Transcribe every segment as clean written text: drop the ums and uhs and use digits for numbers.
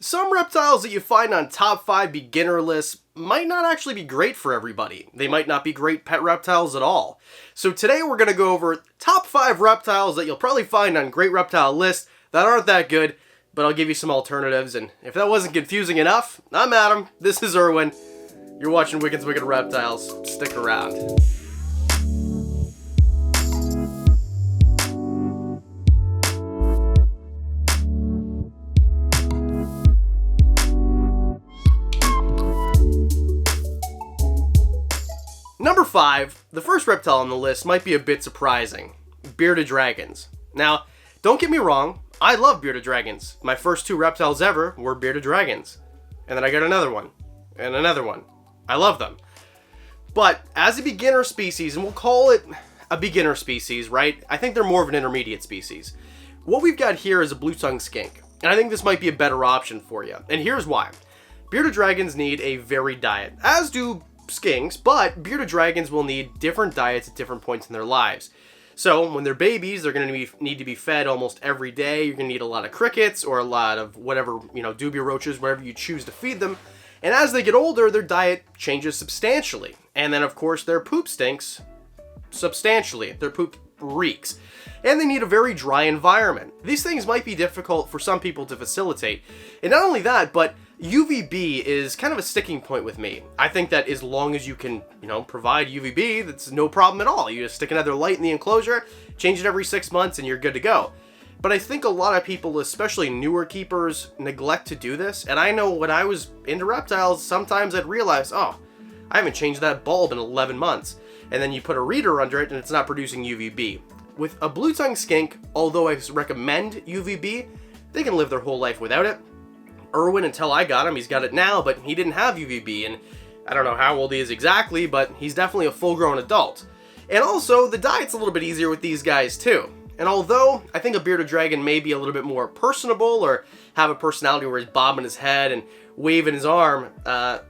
Some reptiles that you find on top 5 beginner lists might not actually be great for everybody. They might not be great pet reptiles at all. So today we're going to go over top 5 reptiles that you'll probably find on great reptile lists that aren't that good, but I'll give you some alternatives, and if that wasn't confusing enough, I'm Adam, this is Erwin, you're watching Wicked's Wicked Reptiles, stick around. Number 5, the first reptile on the list might be a bit surprising. Bearded dragons. Now, don't get me wrong, I love bearded dragons. My first 2 reptiles ever were bearded dragons. And then I got another one, and another one. I love them. But as a beginner species, and we'll call it a beginner species, right? I think they're more of an intermediate species. What we've got here is a blue-tongued skink. And I think this might be a better option for you. And here's why. Bearded dragons need a varied diet, as do skinks, but bearded dragons will need different diets at different points in their lives. So when they're babies, they're going to need to be fed almost every day. You're going to need a lot of crickets or a lot of whatever, dubia roaches, whatever you choose to feed them. And as they get older, their diet changes substantially. And then, of course, their poop stinks substantially. Their poop reeks. And they need a very dry environment. These things might be difficult for some people to facilitate. And not only that, but UVB is kind of a sticking point with me. I think that as long as you can, provide UVB, that's no problem at all. You just stick another light in the enclosure, change it every 6 months, and you're good to go. But I think a lot of people, especially newer keepers, neglect to do this. And I know when I was into reptiles, sometimes I'd realize, I haven't changed that bulb in 11 months. And then you put a reader under it and it's not producing UVB. With a blue-tongued skink, although I recommend UVB, they can live their whole life without it. Erwin, until I got him, he's got it now, but he didn't have UVB, and I don't know how old he is exactly, but he's definitely a full-grown adult. And also, the diet's a little bit easier with these guys too. And although I think a bearded dragon may be a little bit more personable or have a personality where he's bobbing his head and waving his arm,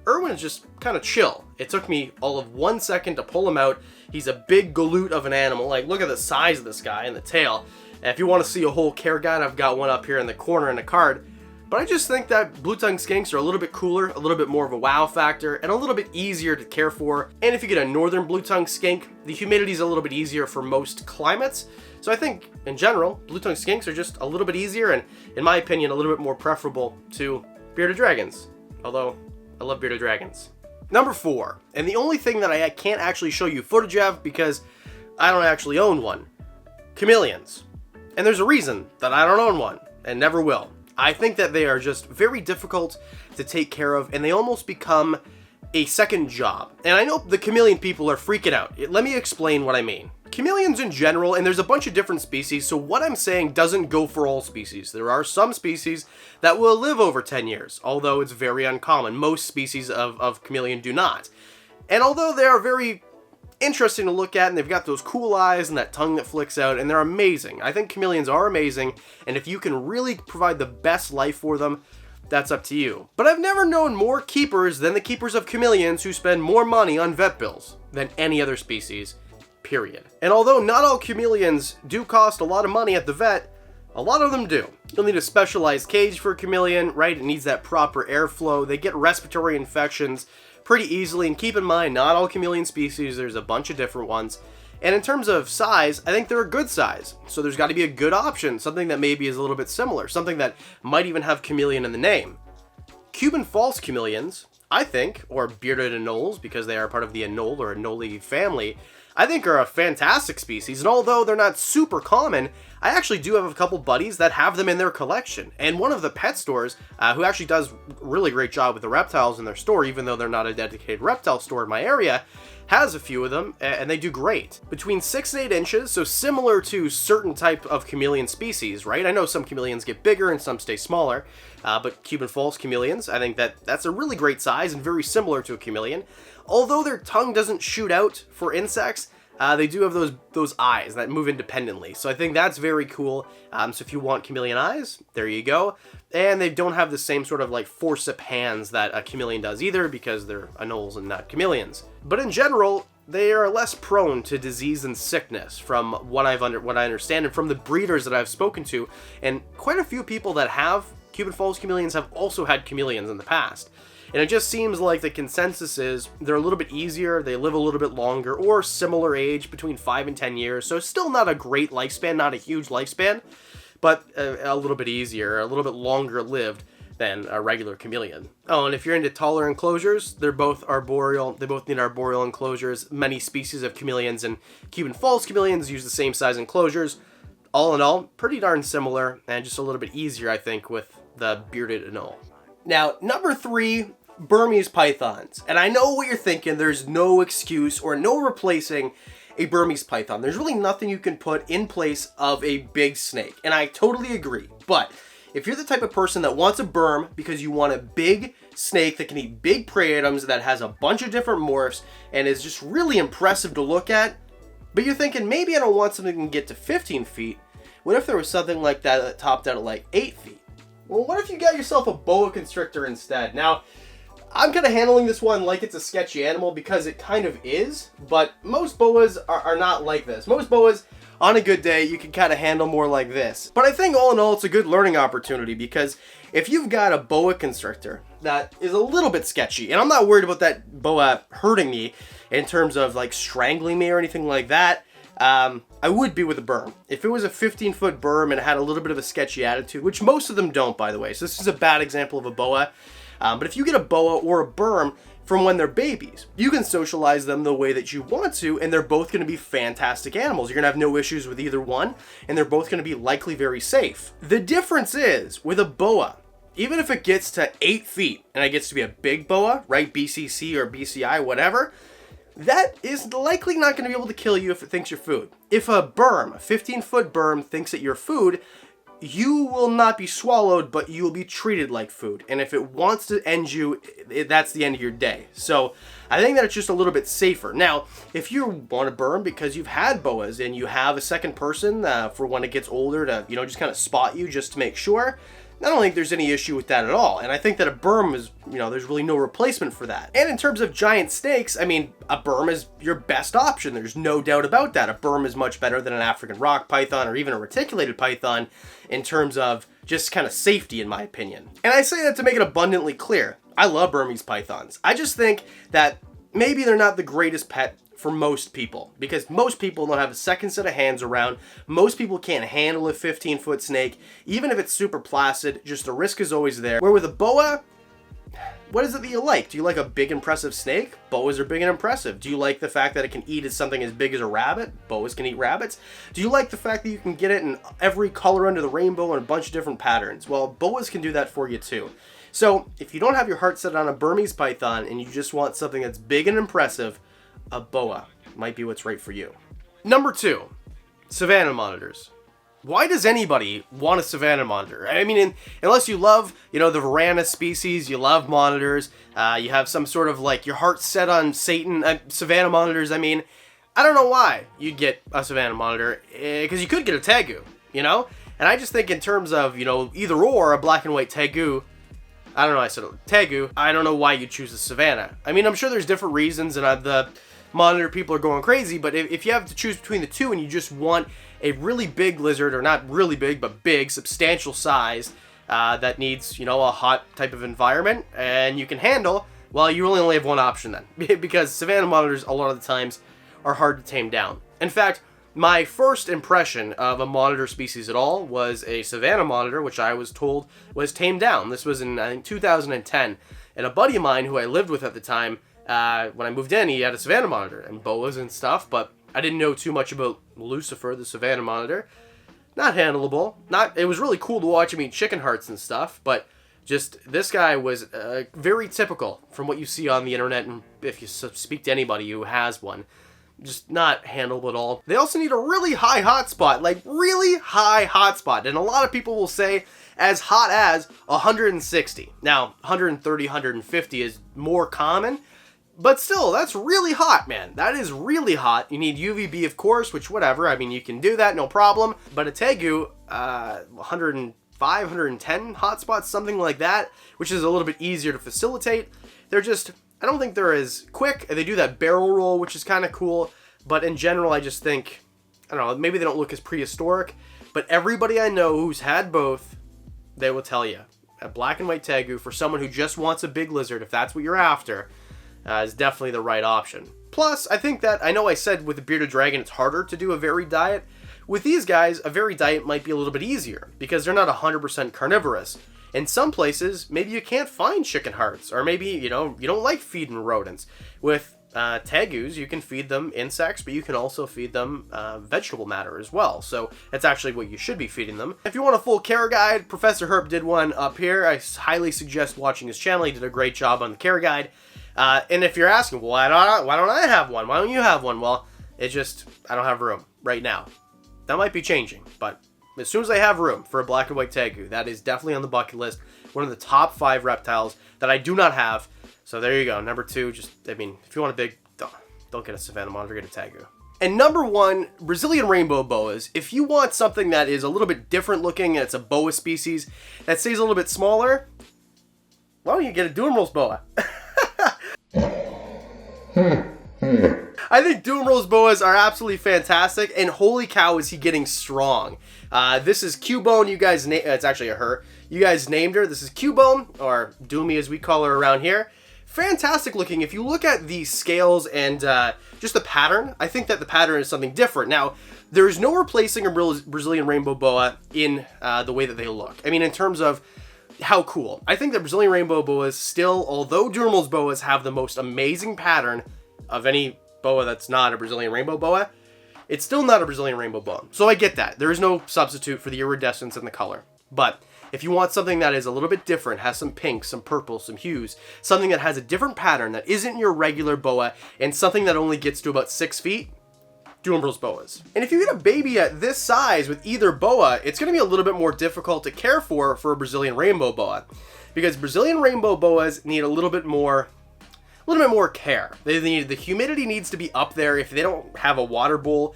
Erwin is just kind of chill. It took me all of 1 second to pull him out. He's a big galoot of an animal. Like, look at the size of this guy and the tail. And if you want to see a whole care guide, I've got one up here in the corner in the card. But I just think that blue-tongued skinks are a little bit cooler, a little bit more of a wow factor, and a little bit easier to care for. And if you get a northern blue-tongued skink, the humidity is a little bit easier for most climates. So I think, in general, blue-tongued skinks are just a little bit easier and, in my opinion, a little bit more preferable to bearded dragons. Although, I love bearded dragons. Number 4, and the only thing that I can't actually show you footage of because I don't actually own one, chameleons. And there's a reason that I don't own one, and never will. I think that they are just very difficult to take care of, and they almost become a second job. And I know the chameleon people are freaking out. Let me explain what I mean. Chameleons in general, and there's a bunch of different species, so what I'm saying doesn't go for all species. There are some species that will live over 10 years, although it's very uncommon. Most species of chameleon do not. And although they are very interesting to look at, and they've got those cool eyes and that tongue that flicks out, and they're amazing. I think chameleons are amazing, and if you can really provide the best life for them, that's up to you. But I've never known more keepers than the keepers of chameleons who spend more money on vet bills than any other species, period. And although not all chameleons do cost a lot of money at the vet, a lot of them do. You'll need a specialized cage for a chameleon, right? It needs that proper airflow. They get respiratory infections pretty easily, and keep in mind, not all chameleon species, there's a bunch of different ones. And in terms of size, I think they're a good size. So there's got to be a good option, something that maybe is a little bit similar, something that might even have chameleon in the name. Cuban false chameleons, I think, or bearded anoles, because they are part of the anole or anole family, I think are a fantastic species, and although they're not super common, I actually do have a couple buddies that have them in their collection. And one of the pet stores, who actually does a really great job with the reptiles in their store, even though they're not a dedicated reptile store in my area, has a few of them, and they do great. Between 6 and 8 inches, so similar to certain type of chameleon species, right? I know some chameleons get bigger and some stay smaller, but Cuban false chameleons, I think that's a really great size and very similar to a chameleon. Although their tongue doesn't shoot out for insects, they do have those eyes that move independently. So I think that's very cool. So if you want chameleon eyes, there you go. And they don't have the same sort of like forceps hands that a chameleon does either, because they're anoles and not chameleons. But in general, they are less prone to disease and sickness from what I understand, and from the breeders that I've spoken to, and quite a few people that have Cuban false chameleons have also had chameleons in the past. And it just seems like the consensus is they're a little bit easier, they live a little bit longer, or similar age, between 5 and 10 years. So still not a great lifespan, not a huge lifespan, but a little bit easier, a little bit longer lived than a regular chameleon. Oh, and if you're into taller enclosures, they're both arboreal. They both need arboreal enclosures. Many species of chameleons and Cuban false chameleons use the same size enclosures. All in all, pretty darn similar, and just a little bit easier, I think, with the bearded anole. Now, number 3, Burmese pythons. And I know what you're thinking, there's no excuse or no replacing a Burmese python. There's really nothing you can put in place of a big snake, and I totally agree. But if you're the type of person that wants a Burm because you want a big snake that can eat big prey items, that has a bunch of different morphs, and is just really impressive to look at, but you're thinking, maybe I don't want something that can get to 15 feet. What if there was something like that topped out at like 8 feet? Well, what if you got yourself a boa constrictor instead? Now, I'm kind of handling this one like it's a sketchy animal because it kind of is, but most boas are not like this. Most boas, on a good day, you can kind of handle more like this. But I think all in all, it's a good learning opportunity because if you've got a boa constrictor that is a little bit sketchy, and I'm not worried about that boa hurting me in terms of like strangling me or anything like that, I would be with a Burm. If it was a 15-foot Burm and it had a little bit of a sketchy attitude, which most of them don't, by the way, so this is a bad example of a boa. But if you get a boa or a Burm from when they're babies, you can socialize them the way that you want to, and they're both going to be fantastic animals. You're going to have no issues with either one, and they're both going to be likely very safe. The difference is, with a boa, even if it gets to 8 feet, and it gets to be a big boa, right, BCC or BCI, whatever, that is likely not going to be able to kill you if it thinks you're food. If a Burm, a 15-foot Burm, thinks that you're food, you will not be swallowed, but you will be treated like food. And if it wants to end you, that's the end of your day. So I think that it's just a little bit safer. Now, if you want to Burm because you've had boas and you have a second person for when it gets older to, just kind of spot you just to make sure, I don't think there's any issue with that at all. And I think that a Burm is, there's really no replacement for that. And in terms of giant snakes, I mean, a Burm is your best option. There's no doubt about that. A Burm is much better than an African rock python or even a reticulated python in terms of just kind of safety, in my opinion. And I say that to make it abundantly clear. I love Burmese pythons. I just think that maybe they're not the greatest pet for most people, because most people don't have a second set of hands around. Most people can't handle a 15-foot snake, even if it's super placid. Just the risk is always there. Where with a boa, what is it that you like? Do you like a big, impressive snake? Boas are big and impressive. Do you like the fact that it can eat something as big as a rabbit? Boas can eat rabbits. Do you like the fact that you can get it in every color under the rainbow and a bunch of different patterns? Well, boas can do that for you too. So if you don't have your heart set on a Burmese python and you just want something that's big and impressive, a boa might be what's right for you. Number 2, Savannah monitors. Why does anybody want a Savannah monitor? I mean, unless you love, the Varana species, you love monitors, you have some sort of like your heart set on Satan, Savannah monitors, I mean, I don't know why you'd get a Savannah monitor, because you could get a tegu, And I just think in terms of, either or, a black and white tegu, I don't know, I said tegu, I don't know why you choose a Savannah. I mean, I'm sure there's different reasons, and the monitor people are going crazy, but if you have to choose between the two and you just want a really big lizard, or not really big, but big, substantial size, that needs, a hot type of environment, and you can handle, well, you really only have one option then, because Savannah monitors a lot of the times are hard to tame down. In fact, my first impression of a monitor species at all was a Savannah monitor, which I was told was tamed down. This was in, I think, 2010, and a buddy of mine who I lived with at the time, when I moved in, he had a Savannah monitor and boas and stuff, but I didn't know too much about Lucifer, the Savannah monitor. Not handleable. It was really cool to watch him eat chicken hearts and stuff, but just this guy was very typical from what you see on the internet, and if you speak to anybody who has one, just not handleable at all. They also need a really high hotspot, like really high hotspot, and a lot of people will say as hot as 160. Now, 130, 150 is more common, but still, that's really hot, man. That is really hot. You need UVB, of course, which whatever. I mean, you can do that, no problem. But a tegu, 105, 110 hotspots, something like that, which is a little bit easier to facilitate. They're just, I don't think they're as quick. They do that barrel roll, which is kind of cool. But in general, I just think, I don't know, maybe they don't look as prehistoric. But everybody I know who's had both, they will tell you. a black and white tegu for someone who just wants a big lizard, if that's what you're after, is definitely the right option. Plus, I think that, I know I said with the bearded dragon it's harder to do a varied diet. With these guys, a varied diet might be a little bit easier because they're not 100% carnivorous. In some places, maybe you can't find chicken hearts, or maybe, you don't like feeding rodents. With tegus, you can feed them insects, but you can also feed them vegetable matter as well. So that's actually what you should be feeding them. If you want a full care guide, Professor Herp did one up here. I highly suggest watching his channel. He did a great job on the care guide. And if you're asking, well, why don't I have one? Why don't you have one? Well, I don't have room right now. That might be changing, but as soon as I have room for a black and white tegu, that is definitely on the bucket list. One of the top 5 reptiles that I do not have. So there you go. Number 2, if you want a big, don't get a Savannah Monitor, get a tegu. And number 1, Brazilian rainbow boas. If you want something that is a little bit different looking, and it's a boa species that stays a little bit smaller, why don't you get a Burmese boa? I think Burmese boas are absolutely fantastic, and holy cow is he getting strong. This is Cubone, you guys it's actually a her. You guys named her. This is Cubone, or Doomy as we call her around here. Fantastic looking. If you look at the scales and just the pattern, I think that the pattern is something different. Now, there is no replacing a Brazilian rainbow boa in the way that they look. I mean, in terms of how cool. I think that Brazilian rainbow boas still, although Burmese boas have the most amazing pattern of any boa that's not a Brazilian rainbow boa, it's still not a Brazilian rainbow boa. So I get that. There is no substitute for the iridescence and the color. But if you want something that is a little bit different, has some pinks, some purples, some hues, something that has a different pattern that isn't your regular boa, and something that only gets to about 6 feet, Burmese boas. And if you get a baby at this size with either boa, it's going to be a little bit more difficult to care for a Brazilian rainbow boa, because Brazilian rainbow boas need a little bit more care. The humidity needs to be up there. If they don't have a water bowl,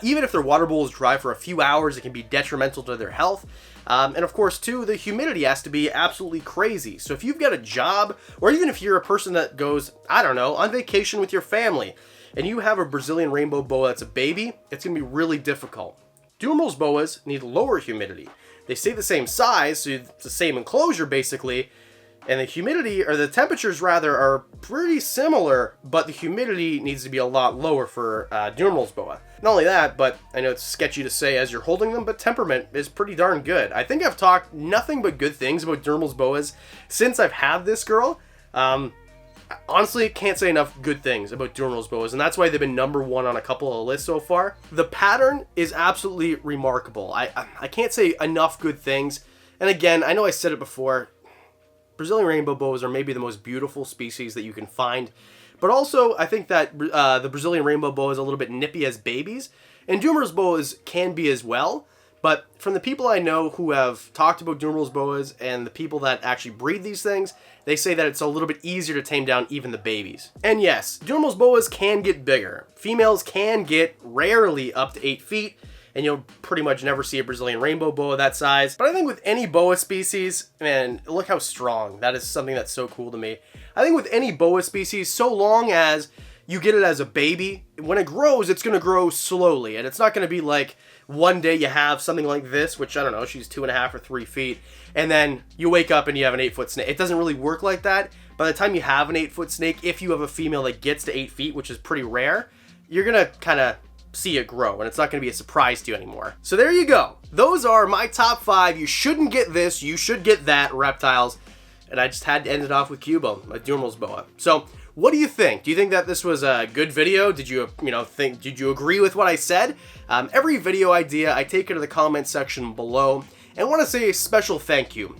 even if their water bowl is dry for a few hours, it can be detrimental to their health. And of course, too, the humidity has to be absolutely crazy. So if you've got a job, or even if you're a person that goes, I don't know, on vacation with your family, and you have a Brazilian rainbow boa that's a baby, it's going to be really difficult. Burmese boas need lower humidity. They stay the same size, so it's the same enclosure basically, and the humidity, or the temperatures rather, are pretty similar, but the humidity needs to be a lot lower for Burmese boa. Not only that, but I know it's sketchy to say as you're holding them, but temperament is pretty darn good. I think I've talked nothing but good things about Burmese boas since I've had this girl. Honestly, can't say enough good things about Burmese boas, and that's why they've been number 1 on a couple of lists so far. The pattern is absolutely remarkable. I can't say enough good things. And again, I know I said it before, Brazilian rainbow boas are maybe the most beautiful species that you can find. But also, I think that the Brazilian rainbow boa is a little bit nippy as babies, and Burmese boas can be as well. But from the people I know who have talked about Burmese boas and the people that actually breed these things, they say that it's a little bit easier to tame down even the babies. And yes, Burmese boas can get bigger. Females can get rarely up to 8 feet, and you'll pretty much never see a Brazilian rainbow boa that size. But I think with any boa species, man, look how strong. That is something that's so cool to me. I think with any boa species, so long as you get it as a baby, when it grows, it's going to grow slowly. And it's not going to be like one day you have something like this, which I don't know, she's 2.5 or 3 feet, and then you wake up and you have an 8-foot snake. It doesn't really work like that. By the time you have an 8-foot snake, if you have a female that gets to 8 feet, which is pretty rare, you're going to kind of see it grow, and it's not going to be a surprise to you anymore. So there you go. Those are my top 5. You shouldn't get this, you should get that reptiles. And I just had to end it off with Cubone, a Burmese boa. So what do you think? Do you think that this was a good video? Did you did you agree with what I said? Every video idea, I take it to the comment section below. And I want to say a special thank you.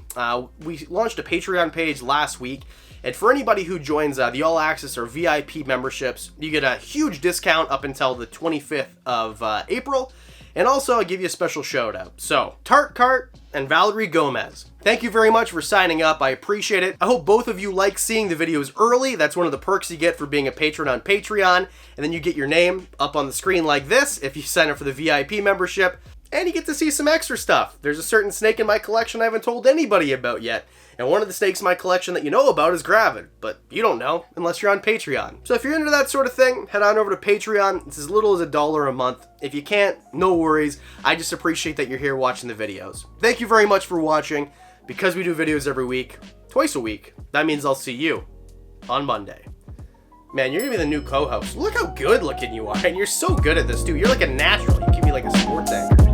We launched a Patreon page last week, and for anybody who joins the All Access or VIP memberships, you get a huge discount up until the 25th of April. And also, I'll give you a special shout out. So, Tart Cart and Valerie Gomez, thank you very much for signing up. I appreciate it. I hope both of you like seeing the videos early. That's one of the perks you get for being a patron on Patreon. And then you get your name up on the screen like this if you sign up for the VIP membership. And you get to see some extra stuff. There's a certain snake in my collection I haven't told anybody about yet. And one of the snakes in my collection that you know about is gravid, but you don't know unless you're on Patreon. So if you're into that sort of thing, head on over to Patreon. It's as little as $1 a month. If you can't, no worries. I just appreciate that you're here watching the videos. Thank you very much for watching. because we do videos every week, twice a week, that means I'll see you on Monday. Man, you're gonna be the new co-host. Look how good looking you are, and you're so good at this too. You're like a natural. You can be like a sports anchor.